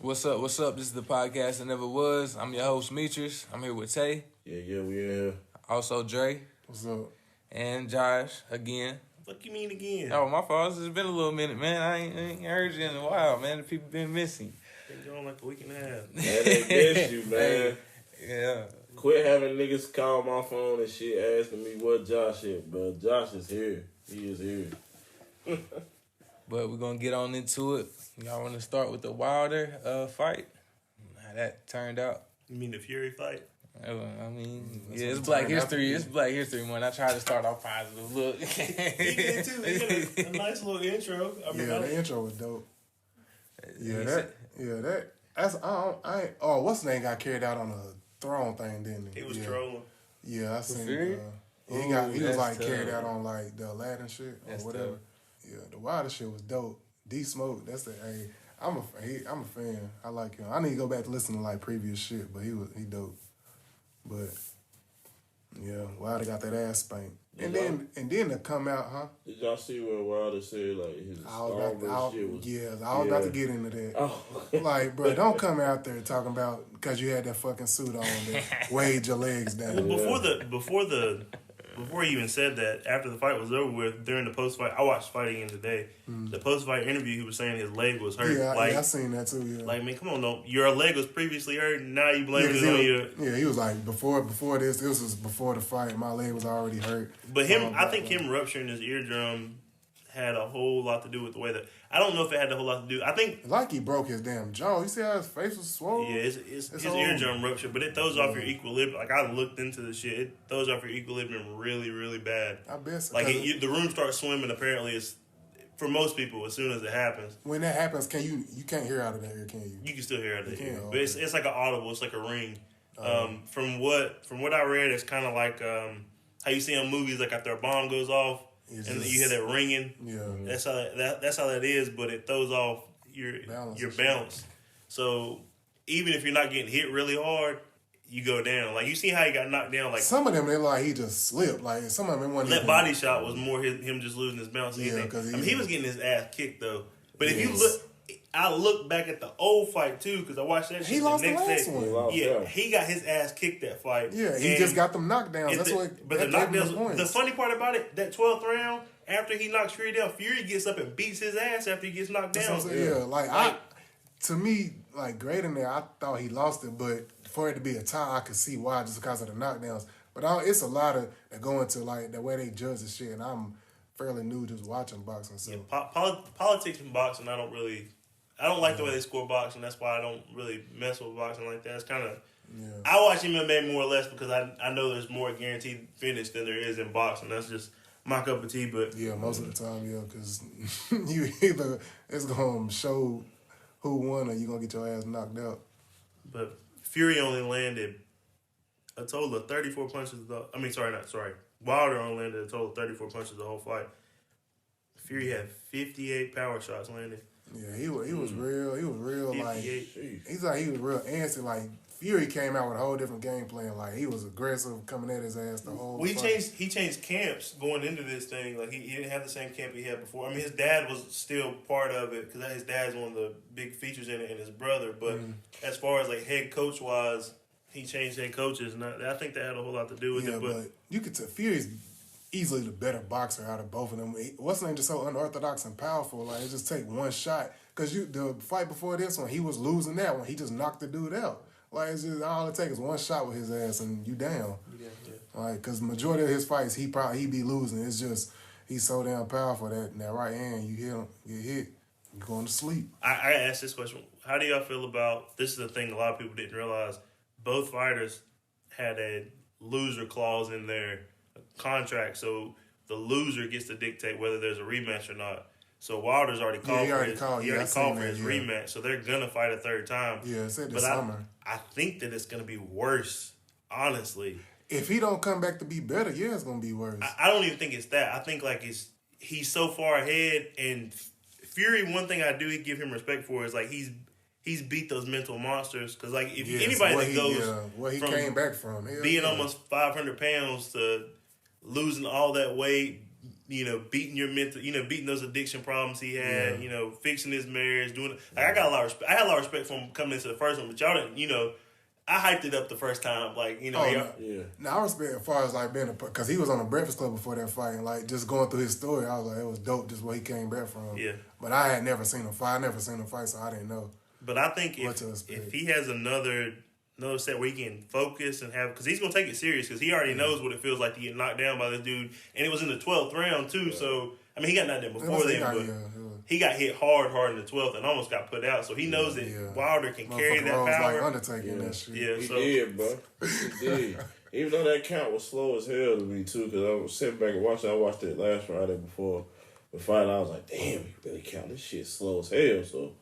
What's up? What's up? This is the podcast that never was. I'm your host, Meetrus. I'm here with Tay. Yeah, we here. Also, Dre. What's up? And Josh, again. What you mean again? Oh, my fault. It's been a little minute, man. I ain't heard you in a while, man. The people been missing. Been going like a week and a half. Man, they miss you, man. Yeah. Quit having niggas call my phone and shit asking me what Josh is, bro. Josh is here. He is here. But we're going to get on into it. Y'all want to start with the Wilder fight? How that turned out. You mean the Fury fight? I mean, yeah, it's Black History. It's Black History Month. I tried to start off positive. Look. He did too. He had a nice little intro. I mean, the intro was dope. That's what's the name got carried out on a throne thing, didn't he? He was trolling. Yeah, I seen. Fury? He was like tough. carried out on like the Aladdin shit or That's whatever. tough. Yeah, the Wilder shit was dope. D Smoke, that's the hey. I'm a fan. I like him. I need to go back to listen to like previous shit, but he dope. But yeah, Wilder got that ass spanked. And then to come out, huh? Did y'all see where Wilder said like his armor shit was? I was about to get into that. Oh. Like, bro, don't come out there talking about because you had that fucking suit on that weighed your legs down. Before he even said that, after the fight was over with, during the post-fight, I watched the fight again today. The post-fight interview, he was saying his leg was hurt. Yeah, I seen that too. Yeah, like, man, come on, no, your leg was previously hurt, and now you blame it on your. Yeah, he was like before this was before the fight. My leg was already hurt. But I think him rupturing his eardrum had a whole lot to do with the way that. I don't know if it had a whole lot to do. I think like he broke his damn jaw. You see how his face was swollen? Yeah, his eardrum ruptured, but it throws off your equilibrium. Like I looked into the shit, it throws off your equilibrium really, really bad. I bet so. Like the room starts swimming. Apparently, it's for most people as soon as it happens. When that happens, you can't hear out of that ear, can you? You can still hear out of the ear, okay. but it's like an audible. It's like a ring. From what I read, it's kind of like how you see in movies, like after a bomb goes off. And you hear that ringing. Yeah, that's how that is. But it throws off your balance. So even if you're not getting hit really hard, you go down. Like you see how he got knocked down. Like some of them, they like he just slipped. Like some of them, that body shot was more him just losing his balance. Yeah, because he was getting his ass kicked though. But if you look. I look back at the old fight too because I watched that shit. He lost the the next last day. one. Yeah, he got his ass kicked that fight. Yeah, he just got them knockdowns. That's what. But the knockdowns. The funny part about it, that 12th round, after he knocks Fury down, Fury gets up and beats his ass after he gets knocked down. To me, like grading there, I thought he lost it, but for it to be a tie, I could see why just because of the knockdowns. But it's a lot of that go into like the way they judge the shit, and I'm fairly new just watching boxing. So politics in boxing, I don't like the way they score boxing. That's why I don't really mess with boxing like that. It's kind of... Yeah. I watch MMA more or less because I know there's more guaranteed finish than there is in boxing. That's just my cup of tea. But yeah, most of the time, yeah, because you either it's going to show who won or you're going to get your ass knocked out. But Fury only landed a total of 34 punches. Wilder only landed a total of 34 punches the whole fight. Fury had 58 power shots landed. Yeah, he was real. He was real. Like he was real antsy. Like Fury came out with a whole different game plan. Like he was aggressive, coming at his ass the whole. Well, he changed camps going into this thing. Like he didn't have the same camp he had before. I mean, his dad was still part of it because his dad's one of the big features in it, and his brother. But as far as like head coach wise, he changed head coaches, and I think that had a whole lot to do with it. But you could tell Fury's easily the better boxer out of both of them. What's the name just so unorthodox and powerful? Like it just take one shot. Cause the fight before this one, he was losing that one. He just knocked the dude out. Like it's just all it takes is one shot with his ass and you down. Yeah. Like cause majority of his fights he be losing. It's just he's so damn powerful that in that right hand you hit him, get hit, you're going to sleep. I asked this question. How do y'all feel about this? Is the thing a lot of people didn't realize. Both fighters had a loser clause in their contract, so the loser gets to dictate whether there's a rematch or not. So Wilder's already called for his rematch, so they're gonna fight a third time. Yeah, it's this summer. I think that it's gonna be worse, honestly. If he don't come back to be better, yeah, it's gonna be worse. I don't even think it's that. I think like he's so far ahead, and Fury. One thing I do give him respect for is like he's beat those mental monsters because like if anybody that goes where he came back from being almost 500 pounds to losing all that weight, beating your mental, beating those addiction problems he had, fixing his marriage, doing. Like, I got a lot of respect. I had a lot of respect for him coming into the first one, but y'all didn't. I hyped it up the first time, like Yeah. Now I respect as far as like being because he was on the Breakfast Club before that fight, and like just going through his story, I was like, it was dope just where he came back from. Yeah. But I had never seen him fight. I never seen him fight, so I didn't know. But I think if he has another set where he can focus and have, because he's gonna take it serious, because he already knows what it feels like to get knocked down by this dude, and it was in the 12th round too. Yeah. So I mean, he got knocked down before then, but he got hit hard in the 12th and almost got put out. So he knows that Wilder can carry that power. Like Undertaker that shit. Yeah, he did, bro. He did. Even though that count was slow as hell to me too, because I was sitting back and watching. I watched it last Friday before the fight. I was like, damn, he really count this shit slow as hell. So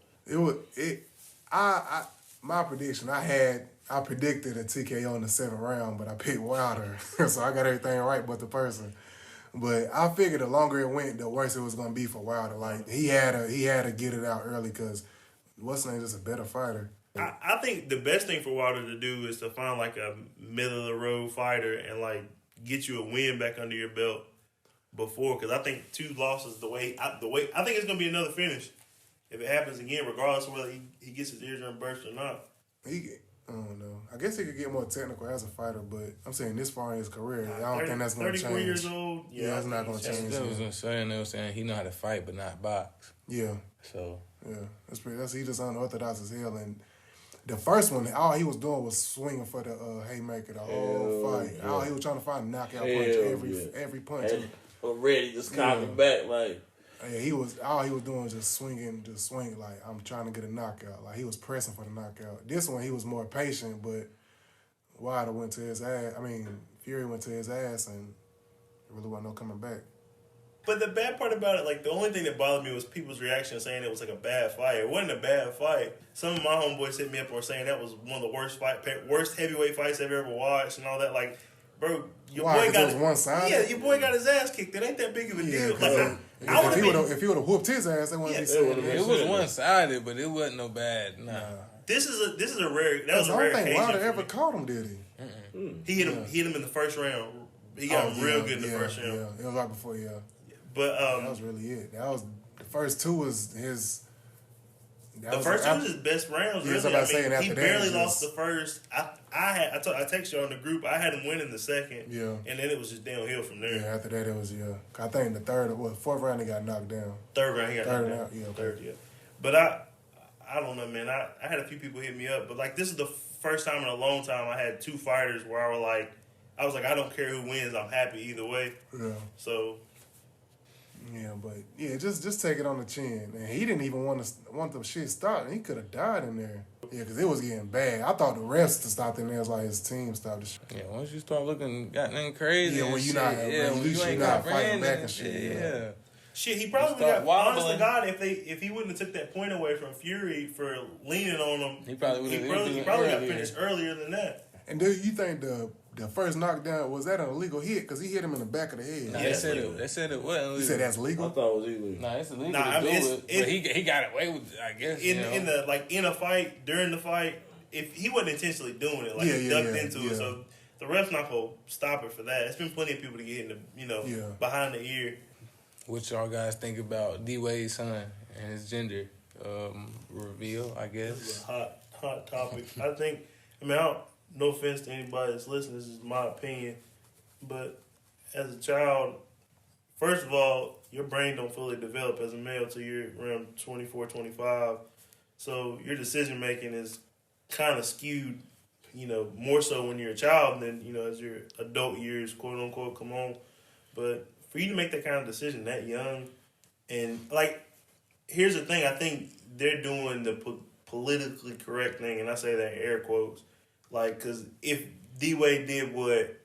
my prediction, I predicted a TKO in the 7th round, but I picked Wilder, so I got everything right but the person. But I figured the longer it went, the worse it was gonna be for Wilder. Like he had to get it out early because what's his name is a better fighter. I think the best thing for Wilder to do is to find like a middle of the road fighter and like get you a win back under your belt before, because I think 2 losses the way I think it's gonna be another finish if it happens again, regardless of whether he gets his eardrum burst or not. I don't know. I guess he could get more technical as a fighter, but I'm saying this far in his career, I don't think that's going to change. 34 years old? Yeah, that's not going to change. They were saying he know how to fight but not box. Yeah. So. Yeah. He just unorthodox as hell. And the first one, all he was doing was swinging for the haymaker the whole fight. Yeah. All he was trying to find a knockout punch every punch. And already just cocking back like. Yeah, all he was doing was just swinging, like I'm trying to get a knockout. Like he was pressing for the knockout. This one he was more patient, but Wilder went to his ass. I mean, Fury went to his ass, and there really wasn't no coming back. But the bad part about it, like the only thing that bothered me was people's reaction saying it was like a bad fight. It wasn't a bad fight. Some of my homeboys hit me up and were saying that was one of the worst heavyweight fights they've ever watched and all that. Like, bro, your boy got one-sided? Yeah, your boy got his ass kicked. It ain't that big of a deal. Like, if he would have whooped his ass, they wouldn't be saying that. It was one-sided, but it wasn't no bad. Nah. This is a rare. That was a rare occasion. I don't think Wilder ever caught him, did he? He hit him in the first round. He got him real good in the first round. Yeah, it was right before. Yeah, but that was really it. That was the first 2 was his. The first 2 was his best rounds. Really, he barely lost the first. I texted you on the group. I had him winning the second. Yeah, and then it was just downhill from there. Yeah, after that it was I think the 4th round he got knocked down. 3rd round he got knocked down. Yeah, okay. 3rd, yeah. But I don't know, man. I had a few people hit me up, but like this is the first time in a long time I had 2 fighters where I was like, I don't care who wins, I'm happy either way. Yeah. So. Yeah, but just take it on the chin. And he didn't even want the shit stopped. He could have died in there. Yeah, because it was getting bad. I thought the refs to stop in there was like his team stopped the shit. Yeah, once you start looking goddamn crazy. Yeah, when you ain't not fighting back and shit. Yeah. Shit, he probably would have. Honest to God, if he wouldn't have took that point away from Fury for leaning on him, he probably got finished earlier than that. And do you think the first knockdown, was that an illegal hit? Because he hit him in the back of the head. Nah, they said it wasn't illegal. You said that's legal? I thought it was illegal. Nah, it's illegal to do it. But he got away with it, I guess. In a fight, during the fight, if he wasn't intentionally doing it, he ducked into it. So the ref's not going to stop it for that. It's been plenty of people to get in the, behind the ear. What y'all guys think about D-Wade's son and his gender reveal, I guess? This is a hot topic. No offense to anybody that's listening, this is my opinion. But as a child, first of all, your brain don't fully develop as a male till you're around 24, 25. So your decision making is kind of skewed, more so when you're a child than, as your adult years, quote unquote, come on. But for you to make that kind of decision that young, and here's the thing, I think they're doing the politically correct thing, and I say that in air quotes. Because if D-Wade did what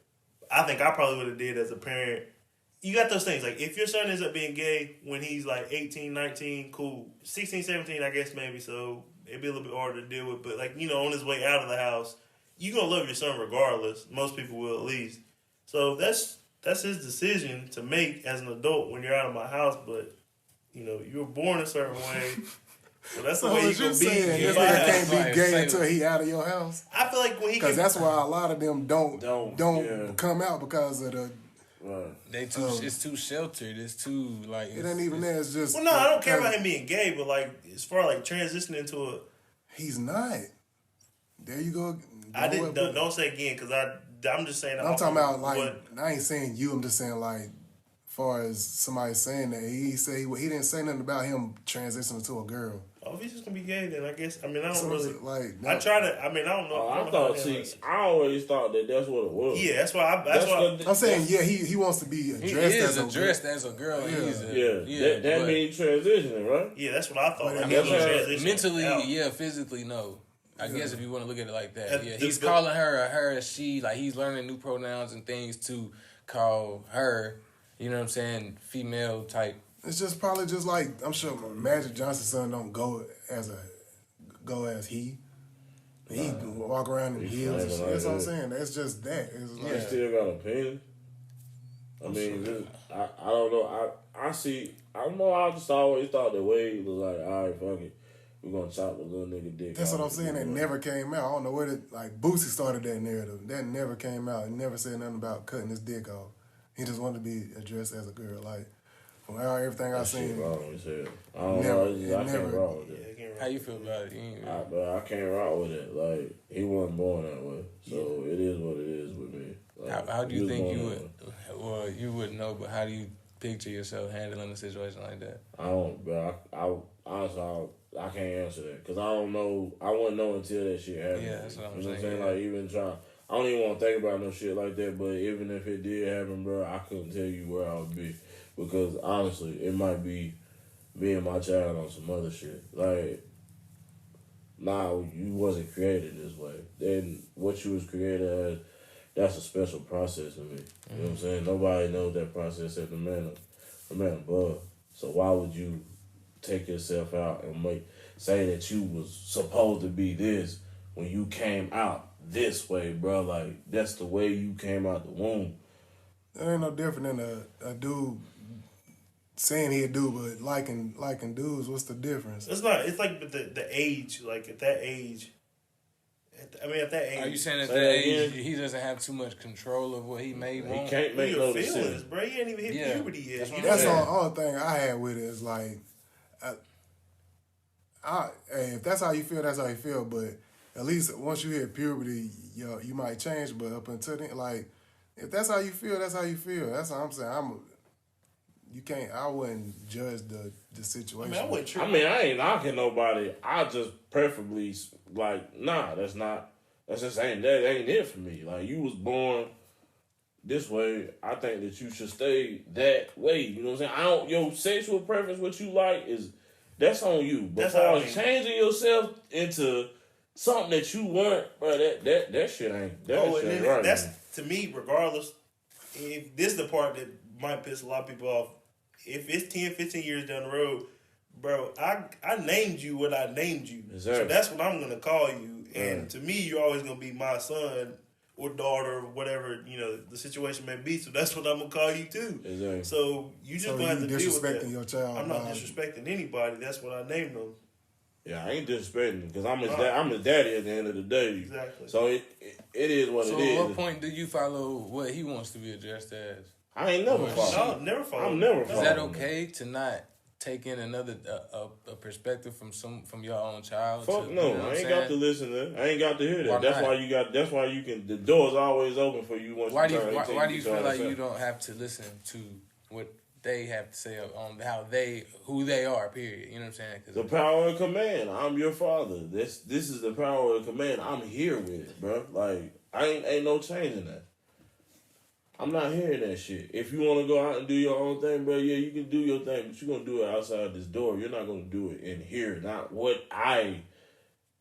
I think I probably would have did as a parent, you got those things. Like, if your son ends up being gay when he's, 18, 19, cool. 16, 17, I guess, maybe, so it'd be a little bit harder to deal with. But, on his way out of the house, you're going to love your son regardless. Most people will, at least. So that's his decision to make as an adult when you're out of my house. But, you were born a certain way. So that's the way you're going to be. This nigga can't be gay until he out of your house. I feel like when he... Because that's why a lot of them don't come out because of Right. It's too sheltered. It's too like. It ain't even there. It's just. Well, no, I don't care about him being gay, but like as far as like transitioning into a. He's not. There you go. Don't say again because I'm just saying. I'm talking about like I ain't saying you. I'm just saying like, far as somebody saying that he said he didn't say nothing about him transitioning to a girl. Oh, if he's just gonna be gay, then I guess I don't So really. like I try to. I don't know. I always thought that's what it was. Yeah, that's why. I'm saying he wants to be addressed as a girl. That means transitioning, right? Yeah, that's what I thought. Mentally, physically, no. I guess if you want to look at it like that, he's calling her a she, like he's learning new pronouns and things to call her, you know what I'm saying, female type. It's just probably just like I'm sure Magic Johnson's son don't go as he. He walk around in heels and shit. That's what I'm saying. That's just that. It's like, he still got a opinion. I mean, I don't know. I see. I don't know. I just always thought that Wade was like, all right, fuck it. We're gonna chop the little nigga dick. That's what I'm saying. That never came out. I don't know where Boosie started that narrative. That never came out. He never said nothing about cutting his dick off. He just wanted to be addressed as a girl. Like from everything I've seen. Wrong as hell. I don't know. I can't rock with it. How you feel about it? I can't rock with it. Like he wasn't born that way, so it is what it is with me. Like, how do you think you would? Well, you wouldn't know, but how do you picture yourself handling a situation like that? I don't, bro. Honestly, I can't answer that because I don't know. I wouldn't know until that shit happened. Yeah, that's what I'm saying. You know what I'm saying? Like even trying. I don't even want to think about no shit like that. But even if it did happen, bro, I couldn't tell you where I would be because honestly, it might be me and my child on some other shit. Like, nah, you wasn't created this way. Then what you was created as, that's a special process to me. You know what I'm saying? Nobody knows that process at the man above. So why would you take yourself out and say that you was supposed to be this when you came out this way, bro? Like, that's the way you came out the womb. That ain't no different than a dude saying he a dude, but liking dudes. What's the difference? It's not. It's like the age. Like at that age. At that age. Are you saying at that age he doesn't have too much control of what he may want? He can't make no decisions, bro. He ain't even hit puberty yet. That's the only thing I had with it is like, hey, if that's how you feel, that's how you feel. But at least once you hit puberty, you might change. But up until then, like, if that's how you feel, that's how you feel. That's what I'm saying. You can't. I wouldn't judge the situation. I ain't knocking nobody. I just preferably like, nah, that's just ain't it for me. Like, you was born this way. I think that you should stay that way. You know what I'm saying? Your sexual preference, what you like that's on you. But as far as changing yourself into something that you weren't, bro, that shit ain't. Shit ain't right. That's to me, regardless. If this is the part that might piss a lot of people off. If it's 10, 15 years down the road, bro, I named you what I named you. Exactly. So that's what I'm going to call you. And to me, you're always going to be my son or daughter or whatever, the situation may be. So that's what I'm going to call you too. Exactly. So you just going to have to deal with that. Disrespecting your child. I'm not disrespecting anybody. That's what I named them. Yeah, I ain't disrespecting because I'm his daddy at the end of the day. Exactly. So it is what it is. So at what point do you follow what he wants to be addressed as? I ain't never followed. No, never followed. I'm never followed. Is that okay to not take in another a perspective from your own child? Fuck no, I ain't got to listen to that. I ain't got to hear that. That's why you can. The door's always open for you. Why do you feel like you don't have to listen to what they have to say on who they are? Period. You know what I'm saying? The power of command. I'm your father. This is the power of command. I'm here with it, bro. Like, ain't no changing that. I'm not hearing that shit. If you want to go out and do your own thing, bro, yeah, you can do your thing, but you're going to do it outside this door. You're not going to do it in here. Not what I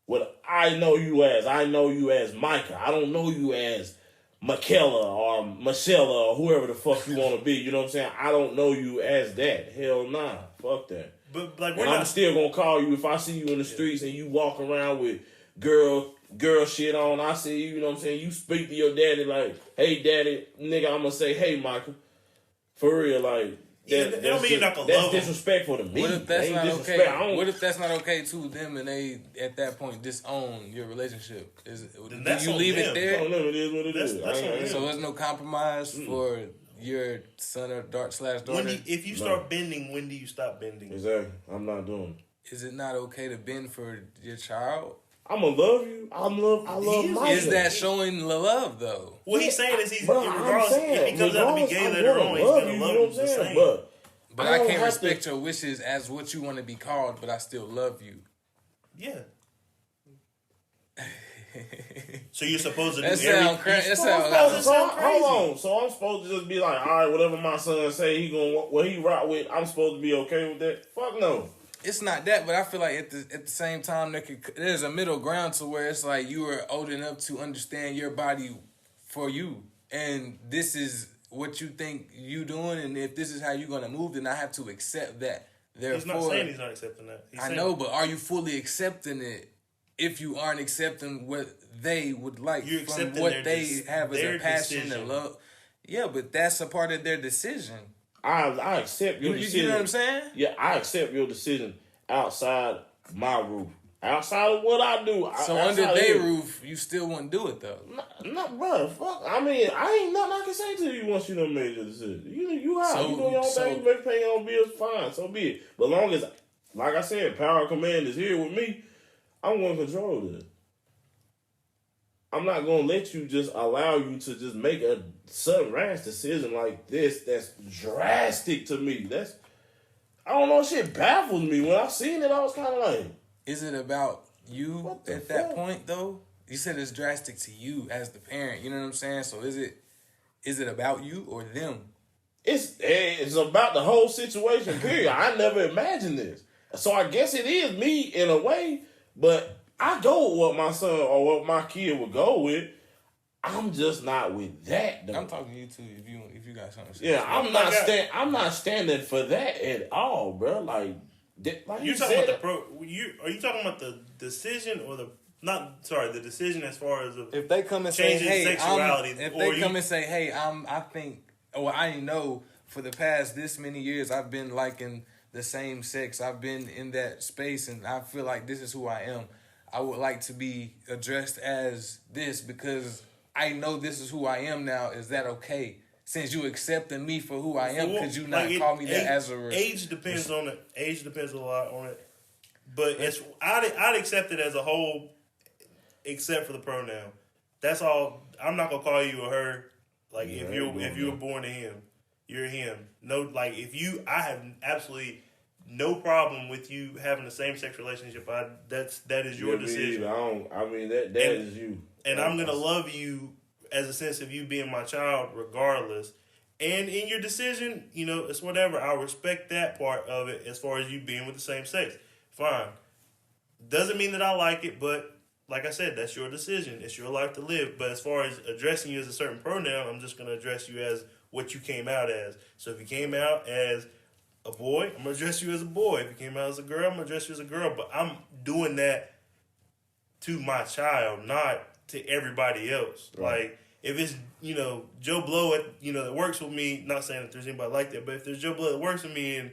know you as. I know you as Micah. I don't know you as Michaela or Michelle or whoever the fuck you want to be. You know what I'm saying? I don't know you as that. Hell nah. Fuck that. But like, I'm still going to call you if I see you in the streets and you walk around with girl shit on. I see you know what I'm saying? You speak to your daddy like, hey, daddy, nigga, I'm going to say, hey, Michael. For real, like, that's disrespectful to me. What if that's not okay? What if that's not okay to them and they, at that point, disown your relationship? Do you leave it there? It is what it is. So there's no compromise for your son or daughter. If you start bending, when do you stop bending? Exactly. I'm not doing it. Is it not okay to bend for your child? I'm gonna love you. I love my. Is that showing the love though? What he's saying is regardless if he comes out to be gay later on, he's gonna love you the same. But I can't respect your wishes as what you want to be called, but I still love you. Yeah. So you're supposed to do that sound crazy. Hold on. So I'm supposed to just be like, all right, whatever my son say, what he rock with, I'm supposed to be okay with that? Fuck no. It's not that, but I feel like at the same time there's a middle ground to where it's like you are old enough to understand your body for you, and this is what you think you doing, and if this is how you're gonna move, then I have to accept that. Therefore, he's not saying he's not accepting that. I know, but are you fully accepting it? If you aren't accepting what they would like from what they have as a passion and love, yeah, but that's a part of their decision. I accept your decision. You know what I'm saying? Yeah, I accept your decision outside my roof. Outside of what I do. So under their roof, you still wouldn't do it though. Not bro, fuck. I mean, I ain't nothing I can say to you once you done made your decision. You out. You doing your own thing, you make paying your own bills, fine, so be it. But long as, like I said, power of command is here with me, I'm going to control this. I'm not going to let you just allow you to just make a sudden rash decision like this that's drastic to me. I don't know, shit baffles me. When I seen it, I was kind of like... Is it about you at that point, though? You said it's drastic to you as the parent. You know what I'm saying? So is it about you or them? It's about the whole situation, period. I never imagined this. So I guess it is me in a way, but I go with what my son or what my kid would go with. I'm just not with that, though. I'm talking to you too. If you got something to say. Yeah, I'm not standing for that at all, bro. Like you talking about are you talking about the decision or the decision as far as if they come and say, hey, sexuality, come and say, hey, I think, or I know for the past this many years I've been liking the same sex. I've been in that space and I feel like this is who I am. I would like to be addressed as this because I know this is who I am now. Is that okay? Since you accepting me for who I am, could you not call me that as a... Age depends on it. Age depends a lot on it. But I'd accept it as a whole, except for the pronoun. That's all. I'm not going to call you or her. Like, if you were born to him, you're him. No, like, I have absolutely no problem with you having the same sex relationship. That is your decision. That is you. And I'm going to love you as a sense of you being my child regardless. And in your decision, it's whatever. I'll respect that part of it as far as you being with the same sex. Fine. Doesn't mean that I like it, but like I said, that's your decision. It's your life to live. But as far as addressing you as a certain pronoun, I'm just going to address you as what you came out as. So if you came out as a boy, I'm going to address you as a boy. If you came out as a girl, I'm going to address you as a girl. But I'm doing that to my child, not to everybody else. Right. Like, if it's, Joe Blow that works with me, not saying that there's anybody like that, but if there's Joe Blow that works with me and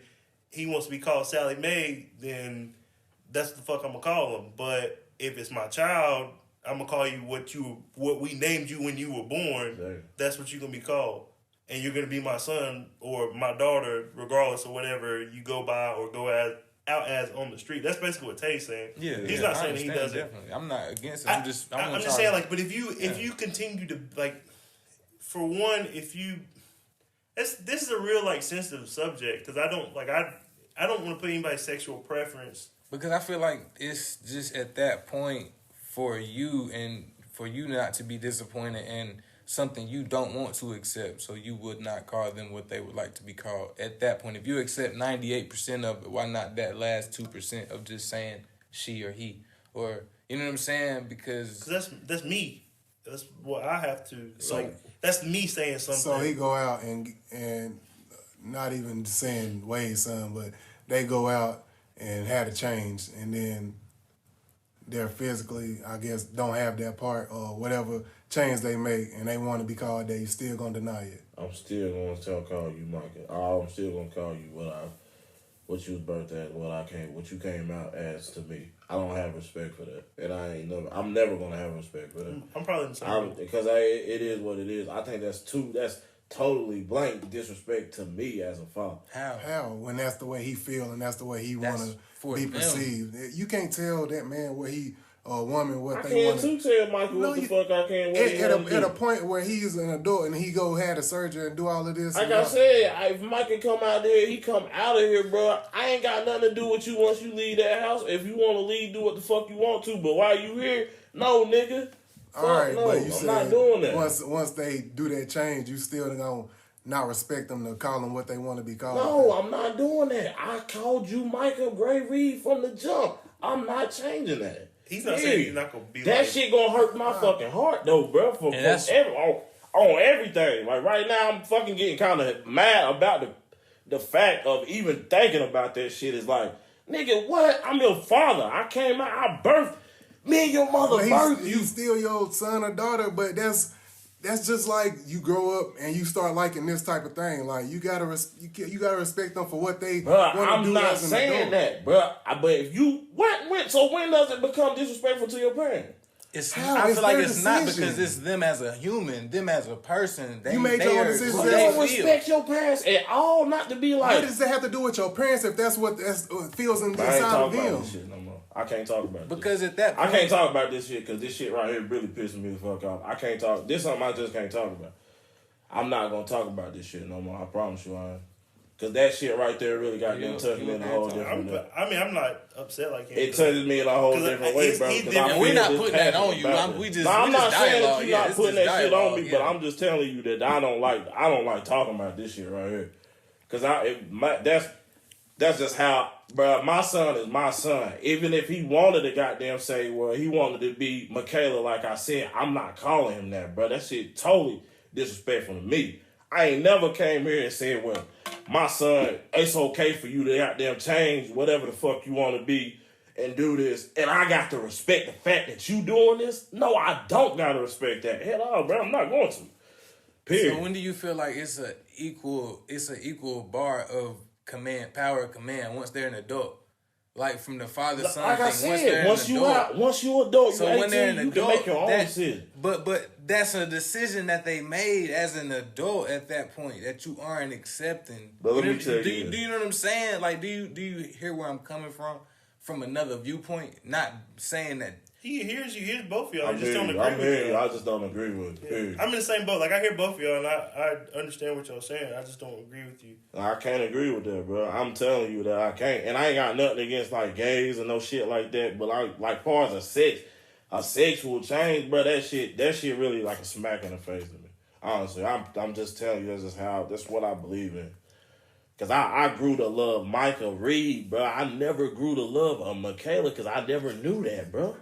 he wants to be called Sally Mae, then that's what the fuck I'm going to call him. But if it's my child, I'm going to call you what we named you when you were born. Right. That's what you're going to be called. And you're going to be my son or my daughter, regardless of whatever you go by or go out as on the street. That's basically what Tay's saying. Yeah, he's not saying he doesn't. Definitely. I'm not against it. I'm just saying, like, but if you continue to, like, for one, this is a real, like, sensitive subject because I don't want to put anybody's sexual preference. Because I feel like it's just at that point for you and for you not to be disappointed in something you don't want to accept, so you would not call them what they would like to be called. At that point, if you accept 98% of it, why not that last 2% of just saying she or he? Or, you know what I'm saying? Because that's me. That's what I have to. So that's me saying something. So he go out and not even saying Wade's son, but they go out and had a change, and then they're physically, I guess, don't have that part or whatever change they make, and they want to be called that, you still gonna deny it? I'm still gonna call you Micah. I'm still gonna call you what you was birthed as, what you came out as to me. I don't have respect for that, and I'm never gonna have respect for that. I'm probably the same. Because it is what it is. I think that's totally blank disrespect to me as a father. How? When that's the way he feel and that's the way he want to be perceived. You can't tell that man what he or woman what they want. I can't tell Michael what the fuck I can. At a point where he's an adult and he go had a surgery and do all of this. Like I said, if Michael come out there, he come out of here, bro. I ain't got nothing to do with you once you leave that house. If you want to leave, do what the fuck you want to. But while you here, no, nigga. All right, no, but you I'm said not doing that. Once they do that change, you still gonna not respect them to call them what they want to be called. No, I'm not doing that. I called you Michael Gray Reed from the jump. I'm not changing that. He's not saying he's not gonna be that like, shit gonna hurt my fucking heart though, bro. On everything. Like right now, I'm fucking getting kind of mad about the fact of even thinking about that shit. Is like, nigga, what? I'm your father. I came out. I birthed. Me and your mother birthed you. He's still your son or daughter, but that's just like you grow up and you start liking this type of thing. Like you gotta respect them for what they want to do. I'm not saying that, bro. But if you when does it become disrespectful to your parents? I feel like it's not because it's them as a human, them as a person. You made your own decisions. You don't respect your parents at all. Not to be like. What does that have to do with your parents if that's what feels inside of them? I can't talk about it. Because at that point, I can't talk about this shit because this shit right here really pissing me the fuck off. I can't talk. This is something I just can't talk about. I'm not going to talk about this shit no more. I promise you I ain't. Because that shit right there really got them touching me in a whole different way. I'm not upset like him. It touches me in a whole different way, bro. And we're not putting that on you. I'm not saying that you're not putting that shit on me, but I'm just telling you that I don't like talking about this shit right here. Because that's just how, bro, my son is my son. Even if he wanted to goddamn say, well, he wanted to be Michaela, like I said, I'm not calling him that, bro. That shit totally disrespectful to me. I ain't never came here and said, well, my son, it's okay for you to goddamn change whatever the fuck you want to be and do this. And I got to respect the fact that you doing this? No, I don't got to respect that. Hell no, bro, I'm not going to. Period. So when do you feel like it's an equal bar of power of command once they're an adult? Like from the father son like thing. I said, once you adult, so when they're an adult, you can make your own decision. But that's a decision that they made as an adult at that point that you aren't accepting. But let me tell you, do you know what I'm saying? Like, do you hear where I'm coming from another viewpoint? Not saying that. He hears you. He hears both of y'all. I just don't agree with it. I'm in the same boat. Like, I hear both of y'all, and I understand what y'all saying. I just don't agree with you. I can't agree with that, bro. I'm telling you that I can't. And I ain't got nothing against, like, gays and no shit like that. But, like far as a sexual change, bro, that shit really like a smack in the face to me. Honestly, I'm just telling you that's what I believe in. Because I grew to love Michael Reed, bro. I never grew to love Michaela because I never knew that, bro.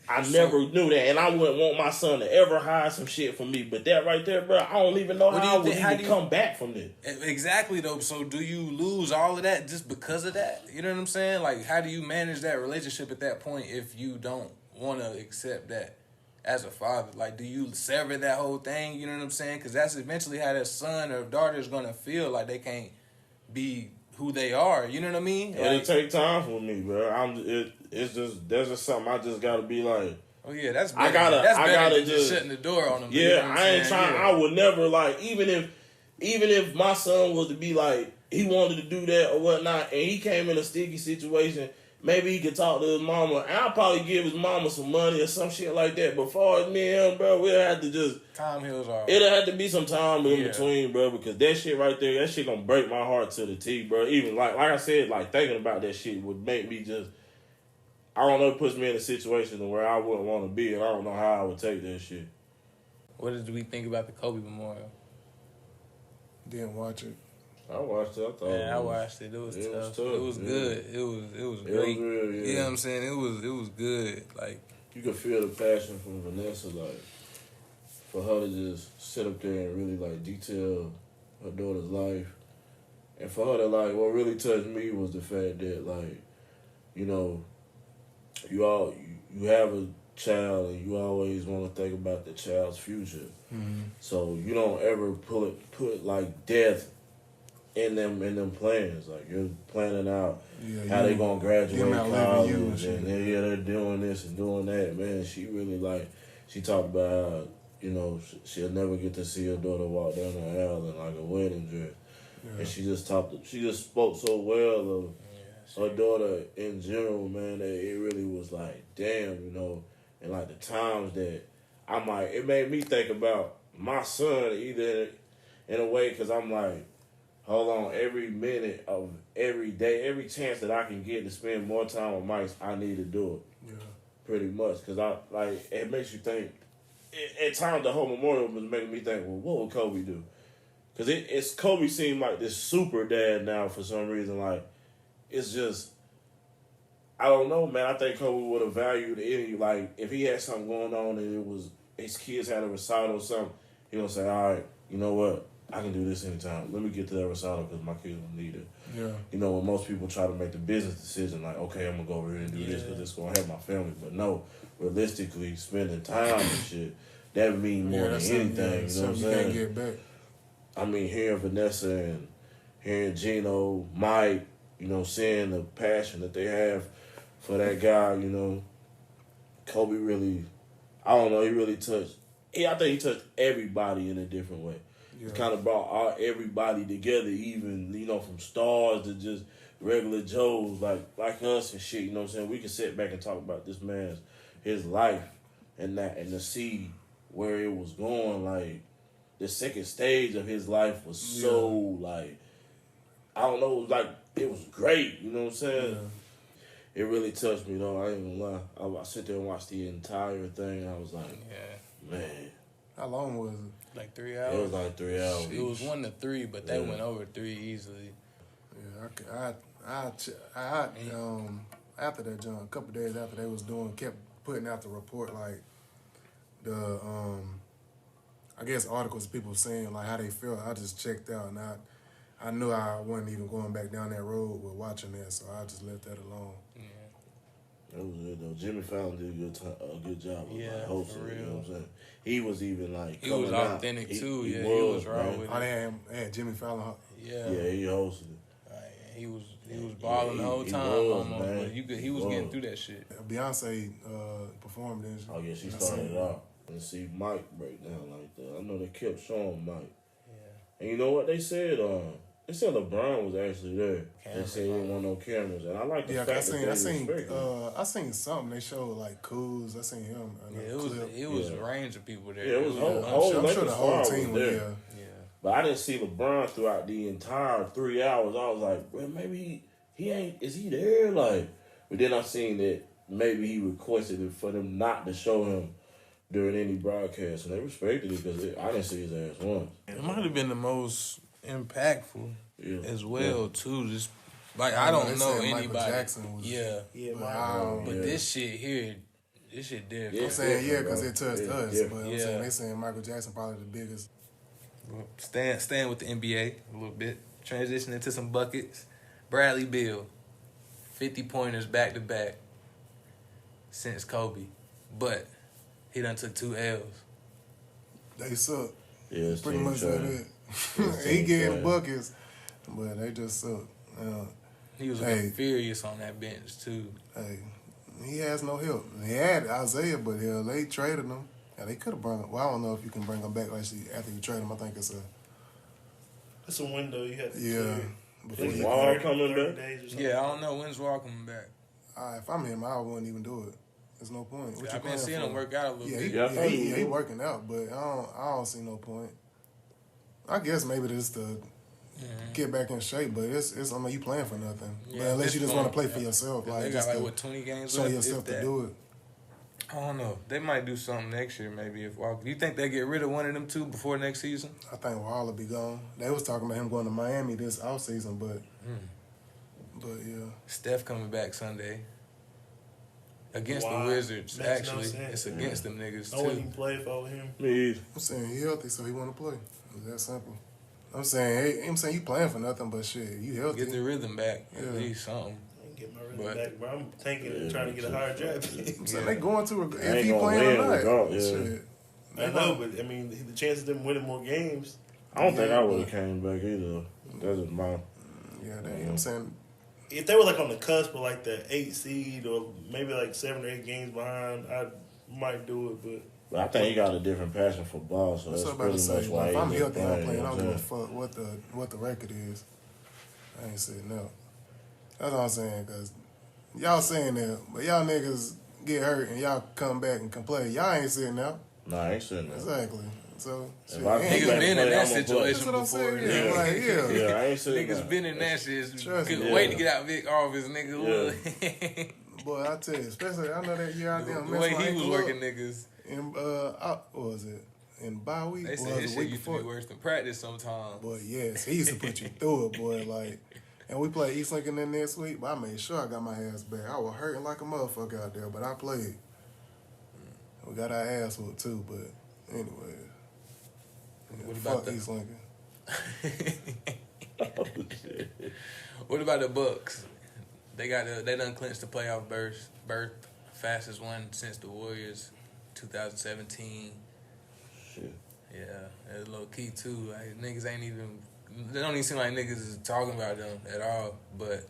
I never knew that, and I wouldn't want my son to ever hide some shit from me. But that right there, bro, I don't even know how I would even come back from this. Exactly, though. So do you lose all of that just because of that? You know what I'm saying? Like, how do you manage that relationship at that point if you don't want to accept that as a father? Like, do you sever that whole thing? You know what I'm saying? Because that's eventually how that son or daughter is going to feel like they can't be who they are. You know what I mean? It'll take time for me, bro. There's just something I just gotta be like. Oh yeah, that's better. That's better than just shutting the door on them. Yeah, you know I ain't trying. Yeah. I would never like even if my son was to be like he wanted to do that or whatnot, and he came in a sticky situation. Maybe he could talk to his mama, and I'll probably give his mama some money or some shit like that. But far as me and him, bro, we'll have to just time heals all. It'll have to be some time in between, bro, because that shit right there, that shit gonna break my heart to the teeth, bro. Even like I said, like thinking about that shit would make me just, I don't know, it puts me in a situation where I wouldn't want to be, and I don't know how I would take that shit. What did we think about the Kobe Memorial? Didn't watch it. I watched it. I watched it. It was tough. It was good. It was great. Real, you know what I'm saying? It was good. Like, you could feel the passion from Vanessa, like for her to just sit up there and really like detail her daughter's life, and for her to like what really touched me was the fact that like, you know, you have a child and you always want to think about the child's future. Mm-hmm. So you don't ever put like death in them plans. Like you're planning out how they gonna graduate college and they're doing this and doing that. Man, she really like she talked about how, you know, she'll never get to see her daughter walk down the aisle in like a wedding dress. Yeah. And she just spoke so well of her daughter in general, man, that it really was like, damn, you know, and like the times that it made me think about my son either in a way, because I'm like, hold on, every minute of every day, every chance that I can get to spend more time with Mike, I need to do it. Yeah. Pretty much, because it makes you think. At times, the whole memorial was making me think, well, what would Kobe do? Because Kobe seemed like this super dad now for some reason. Like, it's just, I don't know, man. I think Kobe would have valued any, like, if he had something going on and it was, his kids had a recital or something, he would say, all right, you know what? I can do this anytime. Let me get to that recital because my kids will need it. Yeah. You know, when most people try to make the business decision, like, okay, I'm going to go over here and do this because it's going to help my family. But no, realistically, spending time and shit, that would mean more than anything. You know what I'm saying? You can't get back. I mean, hearing Vanessa and hearing Gino, Mike, you know, seeing the passion that they have for that guy, you know, Kobe really, I don't know, he really touched, I think he touched everybody in a different way. Yeah. He kind of brought everybody together, even, you know, from stars to just regular Joes like us and shit, you know what I'm saying? We can sit back and talk about this man's, his life and to see where it was going. Like, the second stage of his life was so, like, I don't know, it was great, you know what I'm saying? Yeah. It really touched me, though. I ain't gonna lie. I sit there and watch the entire thing. I was like, man. How long was it? Like 3 hours? It was like 3 hours. It was 1 to 3, but they went over 3 easily. Yeah, after that, John, a couple of days after they was kept putting out the report, like, the, I guess articles people saying, like, how they felt. I just checked out, and I knew I wasn't even going back down that road with watching that, so I just left that alone. Yeah. That was it, though. Jimmy Fallon did a good job of hosting, for real. You know what I'm saying? He was even, like, he was authentic, too. He was raw with it. I had Jimmy Fallon. Yeah, he hosted it. He was balling the whole time almost, but he was getting through that shit. Beyonce performed this. Oh, yeah, she started it off. And see Mike break down like that. I know they kept showing Mike. Yeah. And you know what they said? They said LeBron was actually there. They said he didn't want no cameras. And I like the fact that I seen something. They showed like Kuz. I seen him. It was a range of people there. Yeah, it was I'm sure the whole team was there. Yeah. But I didn't see LeBron throughout the entire 3 hours. I was like, well, maybe he ain't. Is he there? Like, but then I seen that maybe he requested it for them not to show him during any broadcast, and they respected it because I didn't see his ass once. It might have been the most impactful as well, too. Just like, I don't know anybody. Michael Jackson was, but this shit here, this shit different. I'm saying because it touched us, but I'm saying they saying Michael Jackson probably the biggest. Well, staying with the NBA a little bit, transitioning to some buckets. Bradley Beal, 50-pointers back to back since Kobe, but he done took 2 L's. They suck. Yeah, pretty much that it. He getting buckets, but they just suck. He was furious on that bench too. Hey, he has no help. He had Isaiah, but they traded him. Yeah, they could have brought him. Well, I don't know if you can bring him back actually after you trade him. I think it's a window you have to clear. Is Wall coming back? Yeah, I don't know. When's Wall coming back? If I'm him, I wouldn't even do it. There's no point. I've been seeing him work out a little bit. He working out, but I don't see no point. I guess maybe just to get back in shape, but it's I mean, you playing for nothing. Yeah, unless you just want to play for yourself. Like, they got 20 games show left, yourself to do it. I don't know. They might do something next year, maybe. If Walker. You think they get rid of one of them two before next season? I think Wall will be gone. They was talking about him going to Miami this offseason, but yeah. Steph coming back Sunday against the Wizards. Actually, it's against them niggas too. I wouldn't even play for him. I'm saying he healthy, so he want to play. It's that simple. I'm saying you playing for nothing, but shit, you healthy. Get the rhythm back. At least something. Get my rhythm back, but I'm thinking trying to get a higher draft pick. I'm saying they going to if he playing or not. Shit. I know, but I mean the chances of them winning more games. I don't think I would have came back either. That's just my. Yeah, I'm saying. If they were like on the cusp of like the 8th seed or maybe like 7 or 8 games behind, I might do it. But But I think he got a different passion for ball, so that's pretty much why if I'm he's healthy, I'm playing. playing. I don't give a fuck what the record is. I ain't saying no. That's what I'm saying, because y'all saying that, but y'all niggas get hurt and y'all come back and complain. Y'all ain't sitting out. No, I ain't sitting out. Exactly. So, niggas been in that situation before. Yeah, like, yeah, I ain't sitting niggas out. been in that shit. Couldn't wait to get out Vic office, nigga. Yeah. Boy, I tell you, especially I know that year out there. The way he was working niggas. In what was it? In bye week? They said his shit used to be worse than practice sometimes. Boy, yes, he used to put you through it, boy. Like, and we played East Lincoln in next week, but I made sure I got my ass back. I was hurting like a motherfucker out there, but I played. We got our ass whooped too, but anyway. Yeah, What about East Lincoln? What about the Bucks? They done clinched the playoff berth, fastest one since the Warriors, 2017. Shit. Yeah, that's a little key too. Like, niggas ain't even. They don't even seem like niggas is talking about them at all. But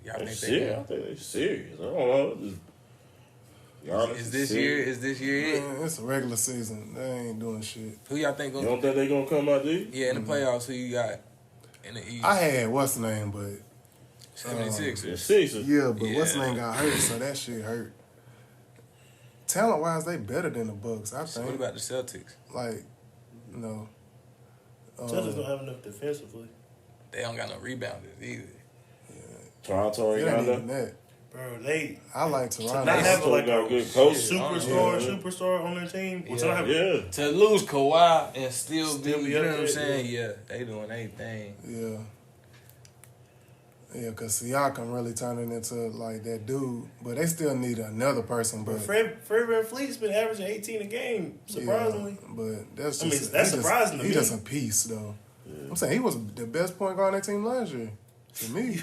y'all think serious? I think they serious. I don't know. Is this year it? Man, it's a regular season. They ain't doing shit. Who y'all think gonna? You don't think they gonna come out there? Yeah, in the playoffs, who you got in the East? I had what's the name, but 76ers. Sixers. yeah, but what's the name got hurt, so that shit hurt. Talent wise, they better than the Bucks. I think. What about the Celtics? Like, no. Celtics don't have enough defensively. They don't got no rebounders either. Toronto ain't It got ain't even enough. that. Bro, I like Toronto. not have like got a good coach. superstar on their team. Yeah. To lose Kawhi and still be be you know up what I'm there, saying? Yeah, they doing their thing. Yeah. Yeah, because Siakam really turned it into like that dude, but they still need another person. But Fred VanVleet's been averaging 18 a game, surprisingly. Yeah, but that's I mean, just that's surprising to me. He's just a piece, though. Yeah. I'm saying he was the best point guard on that team last year. To me,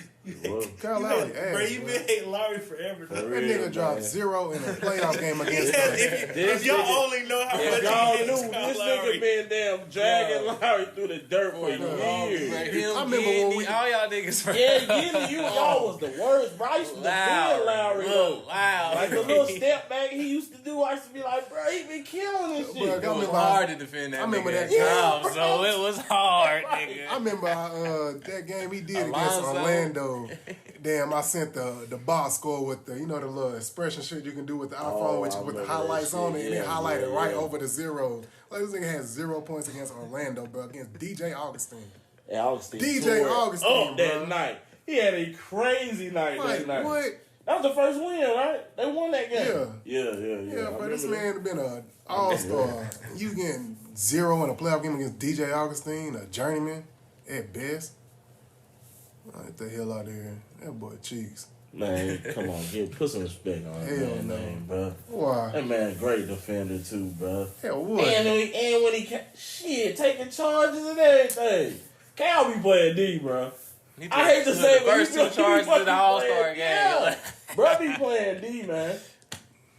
Kyle Lowry ass. Bro, you been hating Lowry forever. That nigga dropped 0 in a playoff game against us. If y'all only know how much y'all he knew hates this Lowry. nigga been damn dragging Lowry through the dirt for years. I remember when we all y'all niggas. Y'all was the worst. Bro, I used to defend Lowry. Wow. Like the little step back he used to do, I used to be like, bro, he been killing this shit. Bro, It was hard to defend that. I remember that time, so it was hard, nigga. I remember that game he did against Orlando. Damn, I sent the box score with the, you know, the little expression shit you can do with the iPhone, with the highlights on it, and then highlight it right over the zeros. Like, this nigga had 0 points against Orlando, bro, against DJ Augustine. Yeah, Augustine. DJ Augustine, up bro. that night. He had a crazy night Like, that night. what? That was the first win, right? They won that game. Yeah. Yeah, But this man been an all-star. You getting 0 in a playoff game against DJ Augustine, a journeyman at best. Get the hell out of here. That boy cheeks. Man, come on, put some respect on that man name, bro. Why? That man, great defender too, bro. Hell, what? And when he taking charges and everything. Cal be playing D, bro. I hate to say it, but first 2 charges to the All-Star game. Yeah. Bro be playing D, man.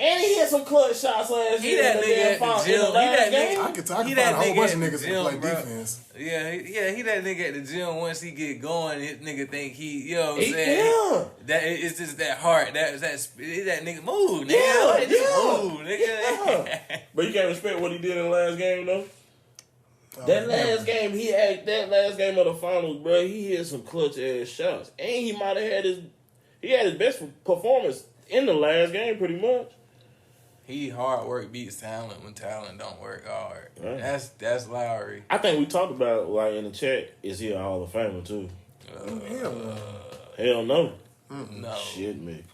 And he had some clutch shots last year. He that nigga at the gym. I can find a whole bunch of niggas who play defense. Yeah, he that nigga at the gym. Once he get going, his nigga think he, you know what I'm saying? Yeah. That it's just that heart. That nigga move, nigga. Move, nigga. Yeah. But you can't respect what he did in the last game, though. That last game of the finals, bro, he hit some clutch ass shots, and he might have had his best performance in the last game, pretty much. Hard work beats talent when talent don't work hard. Right. That's Lowry. I think we talked about, like, in the chat, is he a Hall of Famer, too? Hell no. No. Shit, me.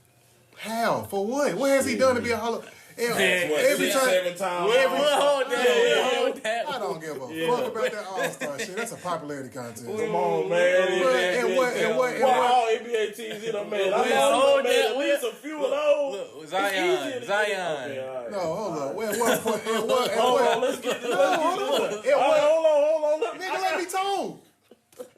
How? For what? What has he done to be a Hall of every time? 7 times. I don't give a fuck about that All-Star shit. That's a popularity contest. Come on, man. And what? All NBA teams he done made. I know he made at least a few of those. Look, Zion. No, hold on. At what point? Hold on, let's get this. Hold on. Nigga, let me talk.